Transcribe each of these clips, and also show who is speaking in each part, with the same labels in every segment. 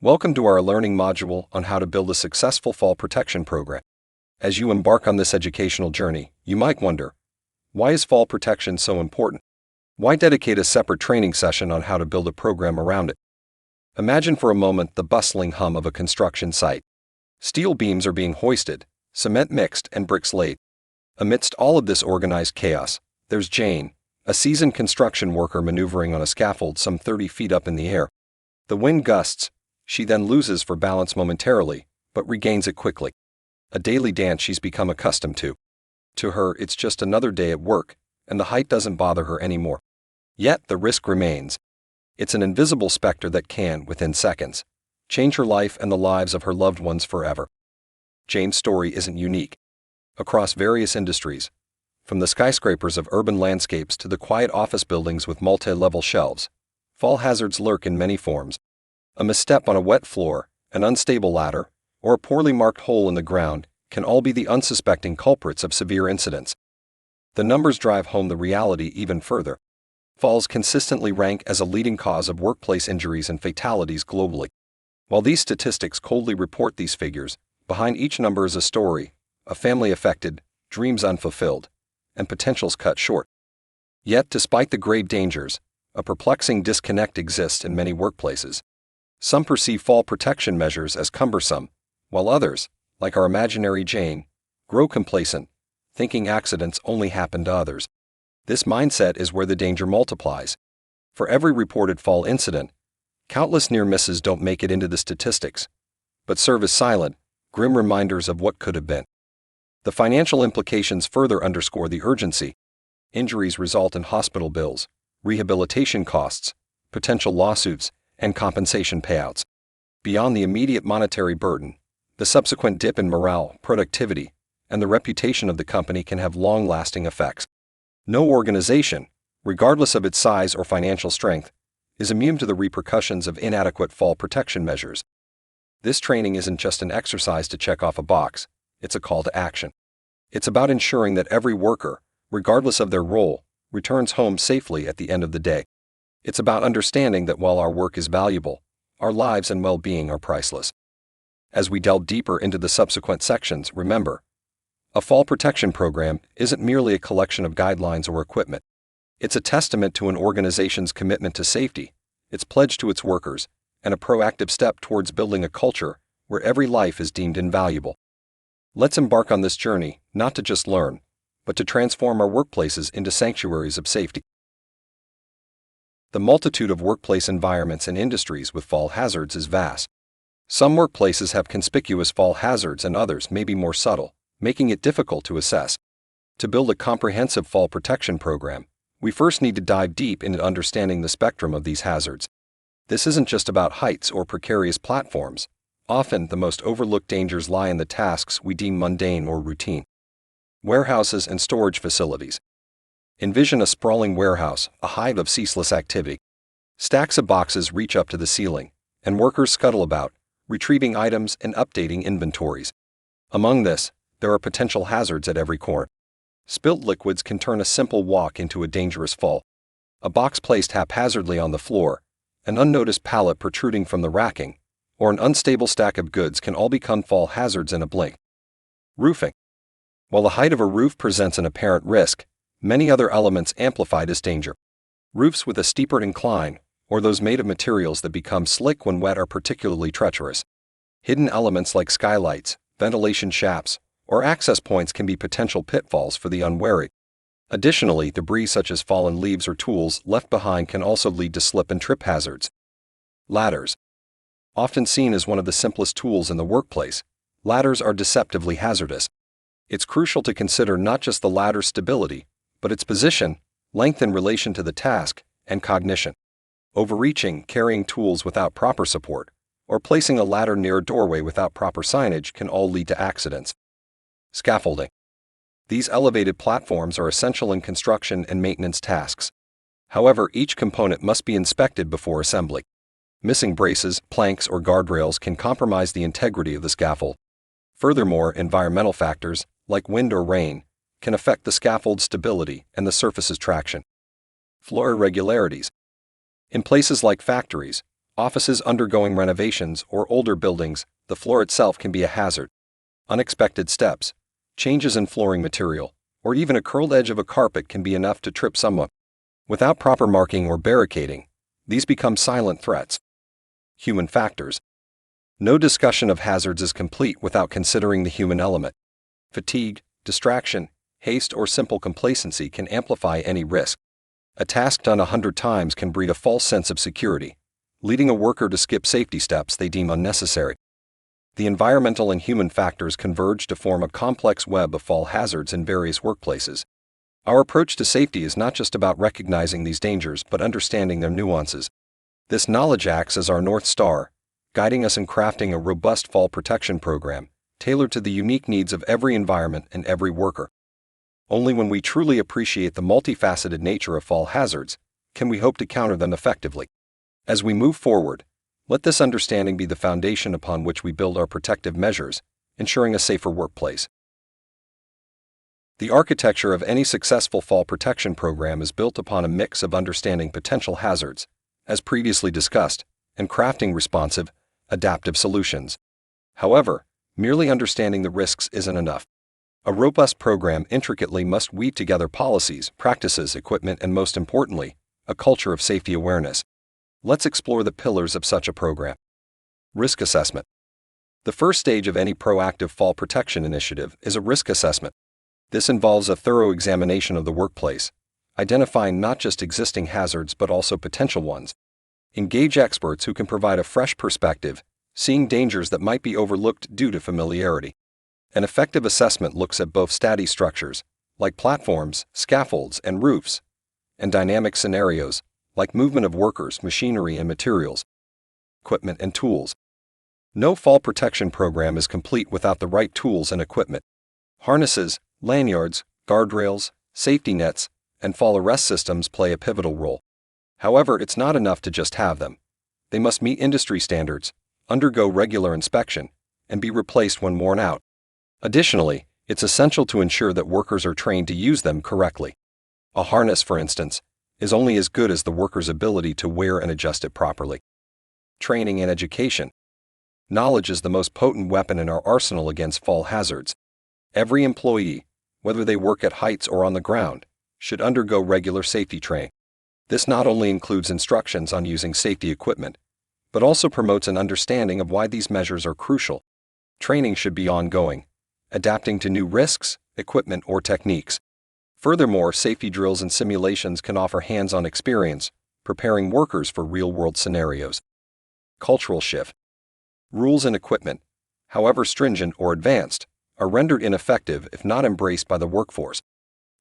Speaker 1: Welcome to our learning module on how to build a successful fall protection program. As you embark on this educational journey, you might wonder, why is fall protection so important? Why dedicate a separate training session on how to build a program around it? Imagine for a moment the bustling hum of a construction site. Steel beams are being hoisted, cement mixed, and bricks laid. Amidst all of this organized chaos, there's Jane, a seasoned construction worker maneuvering on a scaffold some 30 feet up in the air. The wind gusts. She then loses for balance momentarily, but regains it quickly. A daily dance she's become accustomed to. To her, it's just another day at work, and the height doesn't bother her anymore. Yet, the risk remains. It's an invisible specter that can, within seconds, change her life and the lives of her loved ones forever. Jane's story isn't unique. Across various industries, from the skyscrapers of urban landscapes to the quiet office buildings with multi-level shelves, fall hazards lurk in many forms. A misstep on a wet floor, an unstable ladder, or a poorly marked hole in the ground can all be the unsuspecting culprits of severe incidents. The numbers drive home the reality even further. Falls consistently rank as a leading cause of workplace injuries and fatalities globally. While these statistics coldly report these figures, behind each number is a story, a family affected, dreams unfulfilled, and potentials cut short. Yet, despite the grave dangers, a perplexing disconnect exists in many workplaces. Some perceive fall protection measures as cumbersome, while others, like our imaginary Jane, grow complacent, thinking accidents only happen to others. This mindset is where the danger multiplies. For every reported fall incident, countless near misses don't make it into the statistics, but serve as silent, grim reminders of what could have been. The financial implications further underscore the urgency. Injuries result in hospital bills, rehabilitation costs, potential lawsuits, and compensation payouts. Beyond the immediate monetary burden, the subsequent dip in morale, productivity, and the reputation of the company can have long-lasting effects. No organization, regardless of its size or financial strength, is immune to the repercussions of inadequate fall protection measures. This training isn't just an exercise to check off a box, it's a call to action. It's about ensuring that every worker, regardless of their role, returns home safely at the end of the day. It's about understanding that while our work is valuable, our lives and well-being are priceless. As we delve deeper into the subsequent sections, remember, a fall protection program isn't merely a collection of guidelines or equipment. It's a testament to an organization's commitment to safety, its pledge to its workers, and a proactive step towards building a culture where every life is deemed invaluable. Let's embark on this journey, not to just learn, but to transform our workplaces into sanctuaries of safety. The multitude of workplace environments and industries with fall hazards is vast. Some workplaces have conspicuous fall hazards and others may be more subtle, making it difficult to assess. To build a comprehensive fall protection program, we first need to dive deep into understanding the spectrum of these hazards. This isn't just about heights or precarious platforms. Often, the most overlooked dangers lie in the tasks we deem mundane or routine. Warehouses and storage facilities. Envision a sprawling warehouse, a hive of ceaseless activity. Stacks of boxes reach up to the ceiling, and workers scuttle about, retrieving items and updating inventories. Among this, there are potential hazards at every corner. Spilt liquids can turn a simple walk into a dangerous fall. A box placed haphazardly on the floor, an unnoticed pallet protruding from the racking, or an unstable stack of goods can all become fall hazards in a blink. Roofing. While the height of a roof presents an apparent risk, many other elements amplify this danger. Roofs with a steeper incline, or those made of materials that become slick when wet, are particularly treacherous. Hidden elements like skylights, ventilation shafts, or access points can be potential pitfalls for the unwary. Additionally, debris such as fallen leaves or tools left behind can also lead to slip and trip hazards. Ladders. Often seen as one of the simplest tools in the workplace, ladders are deceptively hazardous. It's crucial to consider not just the ladder's stability, but its position, length in relation to the task, and cognition. Overreaching, carrying tools without proper support, or placing a ladder near a doorway without proper signage can all lead to accidents. Scaffolding. These elevated platforms are essential in construction and maintenance tasks. However, each component must be inspected before assembly. Missing braces, planks, or guardrails can compromise the integrity of the scaffold. Furthermore, environmental factors, like wind or rain, can affect the scaffold's stability and the surface's traction. Floor irregularities. In places like factories, Offices undergoing renovations or older buildings, the floor itself can be a hazard. Unexpected steps, changes in flooring material, or even a curled edge of a carpet can be enough to trip someone. Without proper marking or barricading, these become silent threats. Human factors. No discussion of hazards is complete without considering the human element. Fatigue, distraction, haste, or simple complacency can amplify any risk. A task done 100 times can breed a false sense of security, leading a worker to skip safety steps they deem unnecessary. The environmental and human factors converge to form a complex web of fall hazards in various workplaces. Our approach to safety is not just about recognizing these dangers but understanding their nuances. This knowledge acts as our North Star, guiding us in crafting a robust fall protection program, tailored to the unique needs of every environment and every worker. Only when we truly appreciate the multifaceted nature of fall hazards can we hope to counter them effectively. As we move forward, let this understanding be the foundation upon which we build our protective measures, ensuring a safer workplace. The architecture of any successful fall protection program is built upon a mix of understanding potential hazards, as previously discussed, and crafting responsive, adaptive solutions. However, merely understanding the risks isn't enough. A robust program intricately must weave together policies, practices, equipment, and most importantly, a culture of safety awareness. Let's explore the pillars of such a program. Risk assessment. The first stage of any proactive fall protection initiative is a risk assessment. This involves a thorough examination of the workplace, identifying not just existing hazards but also potential ones. Engage experts who can provide a fresh perspective, seeing dangers that might be overlooked due to familiarity. An effective assessment looks at both static structures, like platforms, scaffolds, and roofs, and dynamic scenarios, like movement of workers, machinery, and materials, equipment, and tools. No fall protection program is complete without the right tools and equipment. Harnesses, lanyards, guardrails, safety nets, and fall arrest systems play a pivotal role. However, it's not enough to just have them. They must meet industry standards, undergo regular inspection, and be replaced when worn out. Additionally, it's essential to ensure that workers are trained to use them correctly. A harness, for instance, is only as good as the worker's ability to wear and adjust it properly. Training and education. Knowledge is the most potent weapon in our arsenal against fall hazards. Every employee, whether they work at heights or on the ground, should undergo regular safety training. This not only includes instructions on using safety equipment, but also promotes an understanding of why these measures are crucial. Training should be ongoing, adapting to new risks, equipment, or techniques. Furthermore, safety drills and simulations can offer hands-on experience, preparing workers for real-world scenarios. Cultural shift. Rules and equipment, however stringent or advanced, are rendered ineffective if not embraced by the workforce.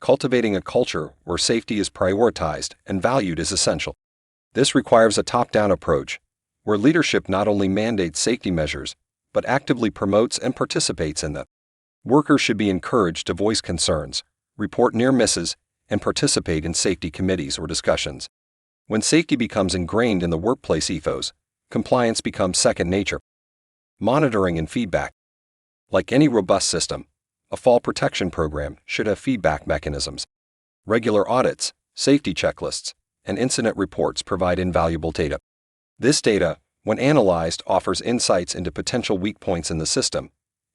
Speaker 1: Cultivating a culture where safety is prioritized and valued is essential. This requires a top-down approach, where leadership not only mandates safety measures, but actively promotes and participates in them. Workers should be encouraged to voice concerns, report near misses, and participate in safety committees or discussions. When safety becomes ingrained in the workplace ethos, compliance becomes second nature. Monitoring and feedback. Like any robust system, a fall protection program should have feedback mechanisms. Regular audits, safety checklists, and incident reports provide invaluable data. This data, when analyzed, offers insights into potential weak points in the system,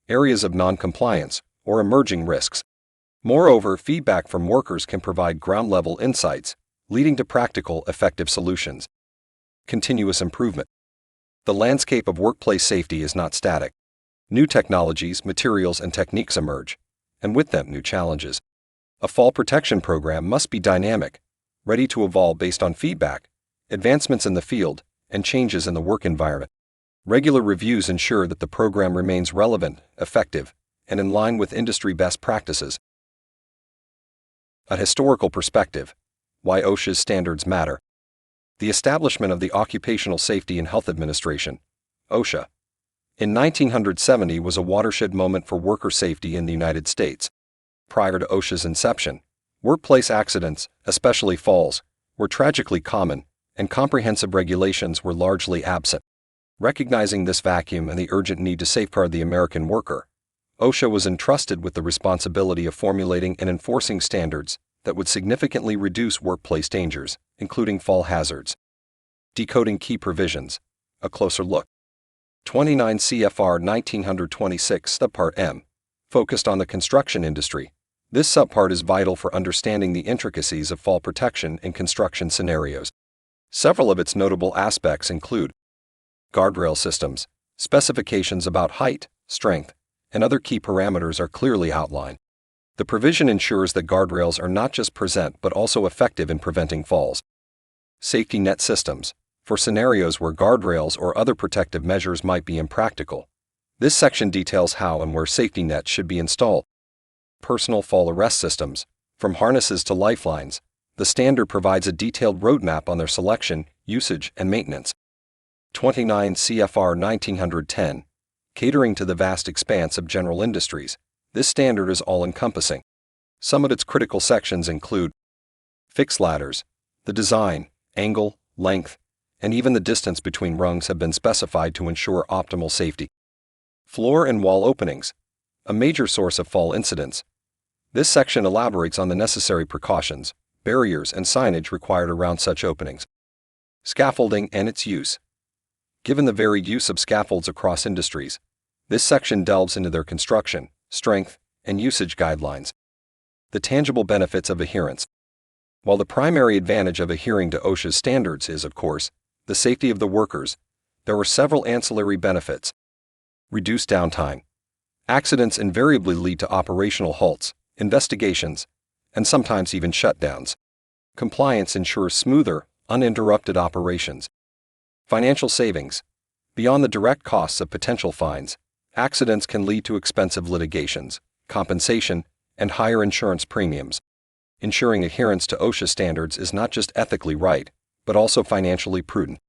Speaker 1: areas of non-compliance, or emerging risks. Moreover, feedback from workers can provide ground-level insights, leading to practical, effective solutions. Continuous improvement. The landscape of workplace safety is not static. New technologies, materials, and techniques emerge, and with them new challenges. A fall protection program must be dynamic, ready to evolve based on feedback, advancements in the field, and changes in the work environment. Regular reviews ensure that the program remains relevant, effective, and in line with industry best practices. A historical perspective. Why OSHA's standards matter. The establishment of the Occupational Safety and Health Administration, OSHA, in 1970 was a watershed moment for worker safety in the United States. Prior to OSHA's inception, workplace accidents, especially falls, were tragically common, and comprehensive regulations were largely absent. Recognizing this vacuum and the urgent need to safeguard the American worker, OSHA was entrusted with the responsibility of formulating and enforcing standards that would significantly reduce workplace dangers, including fall hazards. Decoding key provisions. A closer look. 29 CFR 1926 Subpart M. Focused on the construction industry. This subpart is vital for understanding the intricacies of fall protection in construction scenarios. Several of its notable aspects include guardrail systems. Specifications about height, strength, and other key parameters are clearly outlined. The provision ensures that guardrails are not just present but also effective in preventing falls. Safety net systems. For scenarios where guardrails or other protective measures might be impractical. This section details how and where safety nets should be installed. Personal fall arrest systems. From harnesses to lifelines, the standard provides a detailed roadmap on their selection, usage, and maintenance. 29 CFR 1910. Catering to the vast expanse of general industries, this standard is all-encompassing. Some of its critical sections include fixed ladders. The design, angle, length, and even the distance between rungs have been specified to ensure optimal safety. Floor and wall openings. A major source of fall incidents. This section elaborates on the necessary precautions, barriers, and signage required around such openings. Scaffolding and its use. Given the varied use of scaffolds across industries, this section delves into their construction, strength, and usage guidelines. The tangible benefits of adherence. While the primary advantage of adhering to OSHA's standards is, of course, the safety of the workers, there are several ancillary benefits. Reduced downtime. Accidents invariably lead to operational halts, investigations, and sometimes even shutdowns. Compliance ensures smoother, uninterrupted operations. Financial savings. Beyond the direct costs of potential fines, accidents can lead to expensive litigations, compensation, and higher insurance premiums. Ensuring adherence to OSHA standards is not just ethically right, but also financially prudent.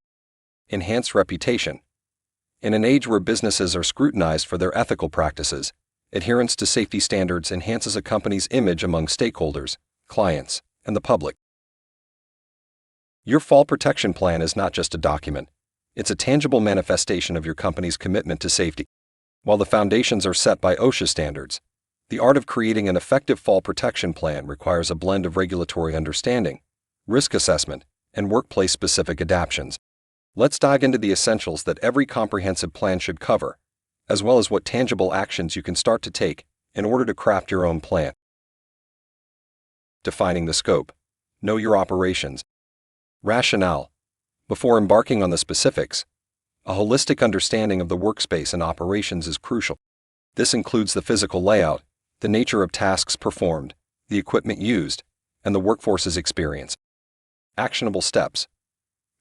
Speaker 1: Enhanced reputation. In an age where businesses are scrutinized for their ethical practices, adherence to safety standards enhances a company's image among stakeholders, clients, and the public. Your fall protection plan is not just a document, it's a tangible manifestation of your company's commitment to safety. While the foundations are set by OSHA standards, the art of creating an effective fall protection plan requires a blend of regulatory understanding, risk assessment, and workplace-specific adaptations. Let's dive into the essentials that every comprehensive plan should cover, as well as what tangible actions you can start to take in order to craft your own plan. Defining the scope. Know your operations. Rationale. Before embarking on the specifics, a holistic understanding of the workspace and operations is crucial. This includes the physical layout, the nature of tasks performed, the equipment used, and the workforce's experience. Actionable steps.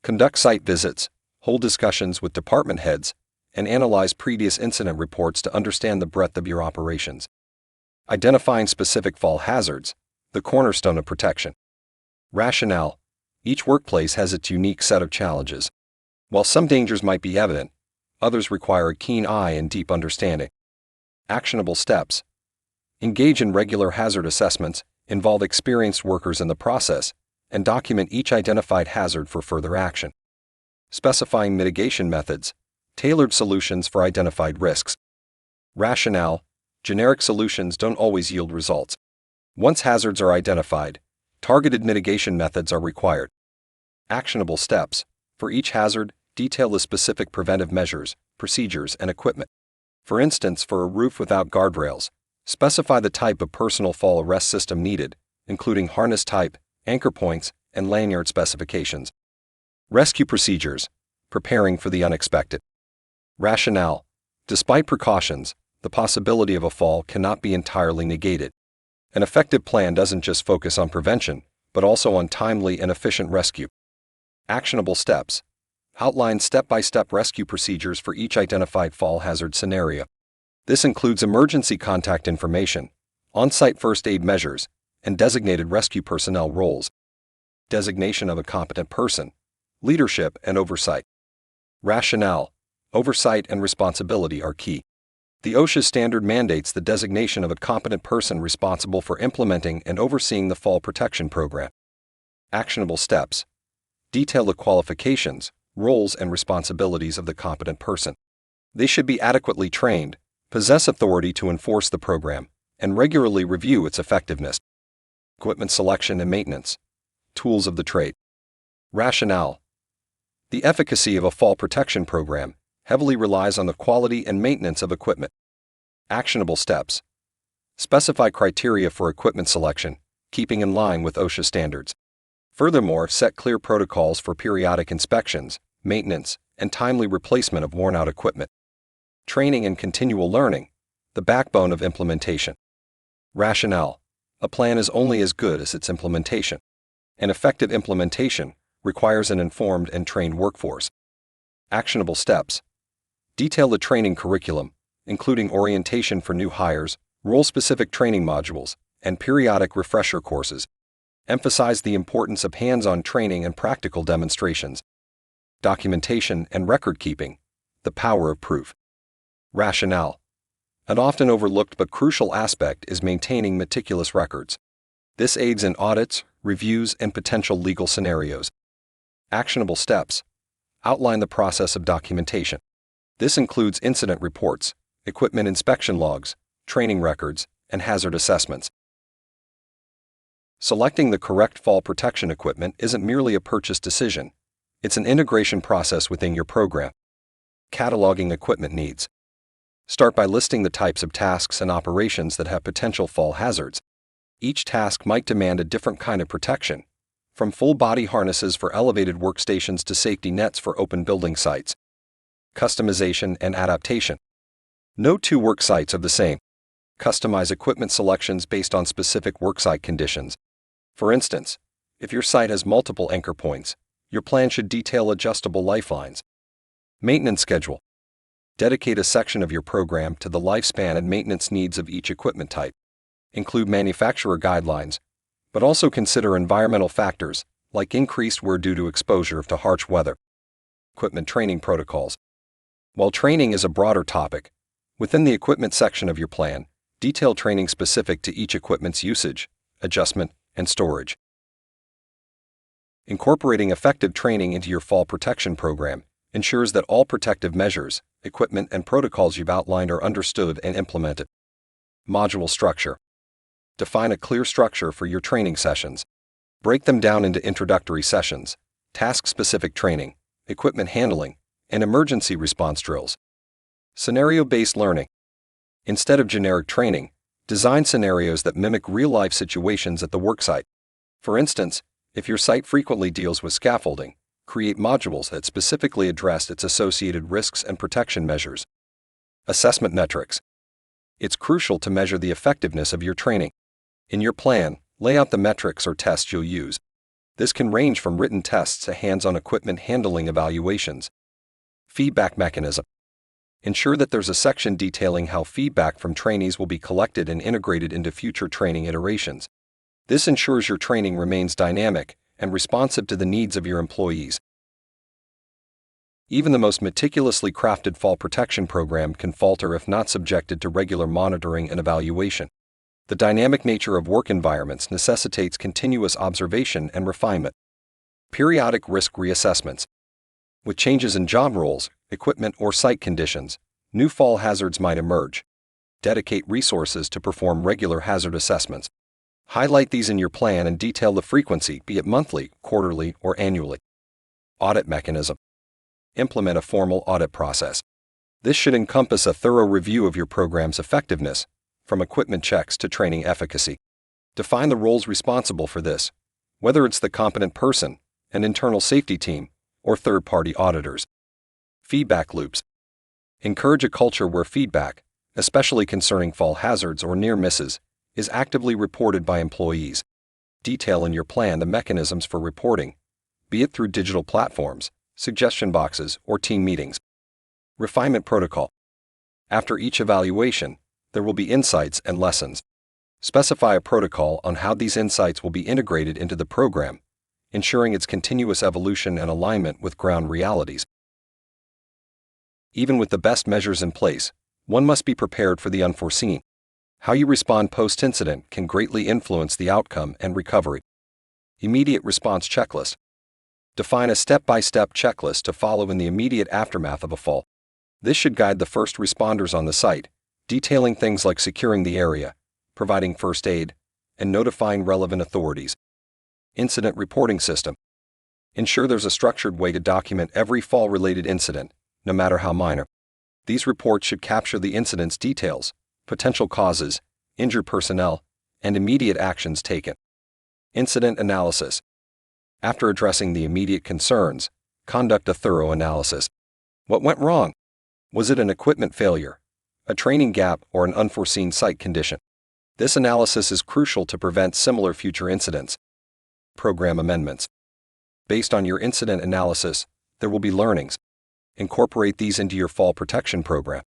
Speaker 1: Conduct site visits, hold discussions with department heads, and analyze previous incident reports to understand the breadth of your operations. Identifying specific fall hazards, the cornerstone of protection. Rationale. Each workplace has its unique set of challenges. While some dangers might be evident, others require a keen eye and deep understanding. Actionable steps. Engage in regular hazard assessments, involve experienced workers in the process, and document each identified hazard for further action. Specifying mitigation methods, tailored solutions for identified risks. Rationale. Generic solutions don't always yield results. Once hazards are identified, targeted mitigation methods are required. Actionable steps. For each hazard, detail the specific preventive measures, procedures, and equipment. For instance, for a roof without guardrails, specify the type of personal fall arrest system needed, including harness type, anchor points, and lanyard specifications. Rescue procedures. Preparing for the unexpected. Rationale. Despite precautions, the possibility of a fall cannot be entirely negated. An effective plan doesn't just focus on prevention, but also on timely and efficient rescue. Actionable steps. Outline step-by-step rescue procedures for each identified fall hazard scenario. This includes emergency contact information, on-site first aid measures, and designated rescue personnel roles. Designation of a competent person. Leadership and oversight. Rationale. Oversight and responsibility are key. The OSHA standard mandates the designation of a competent person responsible for implementing and overseeing the fall protection program. Actionable steps. Detail the qualifications, roles, and responsibilities of the competent person. They should be adequately trained, possess authority to enforce the program, and regularly review its effectiveness. Equipment selection and maintenance. Tools of the trade. Rationale. The efficacy of a fall protection program heavily relies on the quality and maintenance of equipment. Actionable steps. Specify criteria for equipment selection, keeping in line with OSHA standards. Furthermore, set clear protocols for periodic inspections, maintenance, and timely replacement of worn-out equipment. Training and continual learning, the backbone of implementation. Rationale. A plan is only as good as its implementation. An effective implementation requires an informed and trained workforce. Actionable steps. Detail the training curriculum, including orientation for new hires, role-specific training modules, and periodic refresher courses. Emphasize the importance of hands-on training and practical demonstrations. Documentation and record-keeping, the power of proof. Rationale. An often overlooked but crucial aspect is maintaining meticulous records. This aids in audits, reviews, and potential legal scenarios. Actionable steps. Outline the process of documentation. This includes incident reports, equipment inspection logs, training records, and hazard assessments. Selecting the correct fall protection equipment isn't merely a purchase decision. It's an integration process within your program. Cataloging equipment needs. Start by listing the types of tasks and operations that have potential fall hazards. Each task might demand a different kind of protection, from full body harnesses for elevated workstations to safety nets for open building sites. Customization and adaptation. No two work sites are the same. Customize equipment selections based on specific worksite conditions. For instance, if your site has multiple anchor points, your plan should detail adjustable lifelines. Maintenance schedule. Dedicate a section of your program to the lifespan and maintenance needs of each equipment type. Include manufacturer guidelines, but also consider environmental factors like increased wear due to exposure to harsh weather. Equipment training protocols. While training is a broader topic, within the equipment section of your plan, detail training specific to each equipment's usage, adjustment, and storage. Incorporating effective training into your fall protection program ensures that all protective measures, equipment, and protocols you've outlined are understood and implemented. Module structure. Define a clear structure for your training sessions. Break them down into introductory sessions, task-specific training, equipment handling, and emergency response drills. Scenario-based learning. Instead of generic training, design scenarios that mimic real-life situations at the worksite. For instance, if your site frequently deals with scaffolding, create modules that specifically address its associated risks and protection measures. Assessment metrics. It's crucial to measure the effectiveness of your training. In your plan, lay out the metrics or tests you'll use. This can range from written tests to hands-on equipment handling evaluations. Feedback mechanism. Ensure that there's a section detailing how feedback from trainees will be collected and integrated into future training iterations. This ensures your training remains dynamic and responsive to the needs of your employees. Even the most meticulously crafted fall protection program can falter if not subjected to regular monitoring and evaluation. The dynamic nature of work environments necessitates continuous observation and refinement. Periodic risk reassessments. With changes in job roles, equipment, or site conditions, new fall hazards might emerge. Dedicate resources to perform regular hazard assessments. Highlight these in your plan and detail the frequency, be it monthly, quarterly, or annually. Audit mechanism. Implement a formal audit process. This should encompass a thorough review of your program's effectiveness, from equipment checks to training efficacy. Define the roles responsible for this, whether it's the competent person, an internal safety team, or third-party auditors. Feedback loops. Encourage a culture where feedback, especially concerning fall hazards or near misses, is actively reported by employees. Detail in your plan the mechanisms for reporting, be it through digital platforms, suggestion boxes, or team meetings. Refinement protocol. After each evaluation, there will be insights and lessons. Specify a protocol on how these insights will be integrated into the program, ensuring its continuous evolution and alignment with ground realities. Even with the best measures in place, one must be prepared for the unforeseen. How you respond post-incident can greatly influence the outcome and recovery. Immediate response checklist. Define a step-by-step checklist to follow in the immediate aftermath of a fall. This should guide the first responders on the site, detailing things like securing the area, providing first aid, and notifying relevant authorities. Incident reporting system. Ensure there's a structured way to document every fall-related incident, no matter how minor. These reports should capture the incident's details, potential causes, injured personnel, and immediate actions taken. Incident analysis. After addressing the immediate concerns, conduct a thorough analysis. What went wrong? Was it an equipment failure, a training gap, or an unforeseen site condition? This analysis is crucial to prevent similar future incidents. Program amendments. Based on your incident analysis, there will be learnings. Incorporate these into your fall protection program.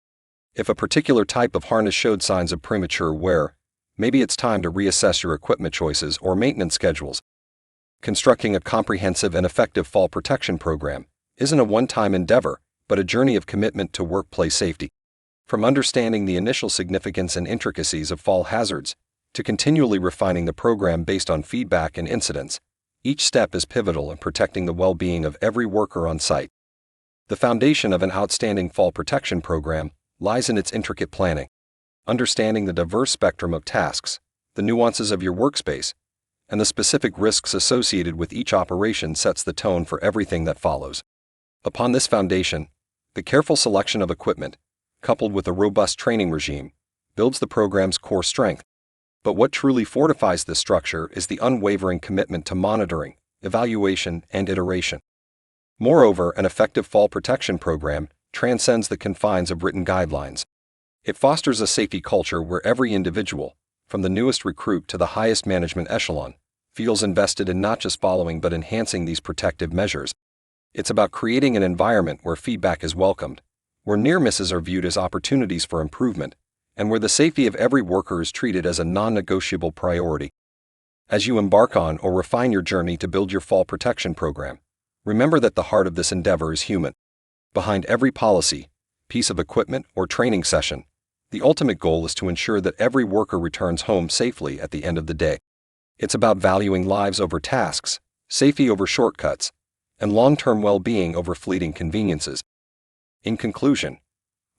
Speaker 1: If a particular type of harness showed signs of premature wear, maybe it's time to reassess your equipment choices or maintenance schedules. Constructing a comprehensive and effective fall protection program isn't a one-time endeavor, but a journey of commitment to workplace safety. From understanding the initial significance and intricacies of fall hazards to continually refining the program based on feedback and incidents, each step is pivotal in protecting the well-being of every worker on site. The foundation of an outstanding fall protection program lies in its intricate planning. Understanding the diverse spectrum of tasks, the nuances of your workspace, and the specific risks associated with each operation sets the tone for everything that follows. Upon this foundation, the careful selection of equipment, coupled with a robust training regime, builds the program's core strength. But what truly fortifies this structure is the unwavering commitment to monitoring, evaluation, and iteration. Moreover, an effective fall protection program transcends the confines of written guidelines. It fosters a safety culture where every individual, from the newest recruit to the highest management echelon, feels invested in not just following but enhancing these protective measures. It's about creating an environment where feedback is welcomed, where near misses are viewed as opportunities for improvement, and where the safety of every worker is treated as a non-negotiable priority. As you embark on or refine your journey to build your fall protection program, remember that the heart of this endeavor is human. Behind every policy, piece of equipment, or training session, the ultimate goal is to ensure that every worker returns home safely at the end of the day. It's about valuing lives over tasks, safety over shortcuts, and long-term well-being over fleeting conveniences. In conclusion,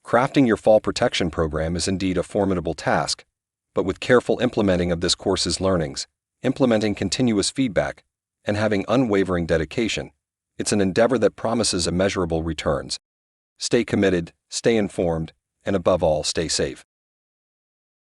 Speaker 1: crafting your fall protection program is indeed a formidable task, but with careful implementing of this course's learnings, implementing continuous feedback, and having unwavering dedication, it's an endeavor that promises immeasurable returns. Stay committed, stay informed, and above all, stay safe.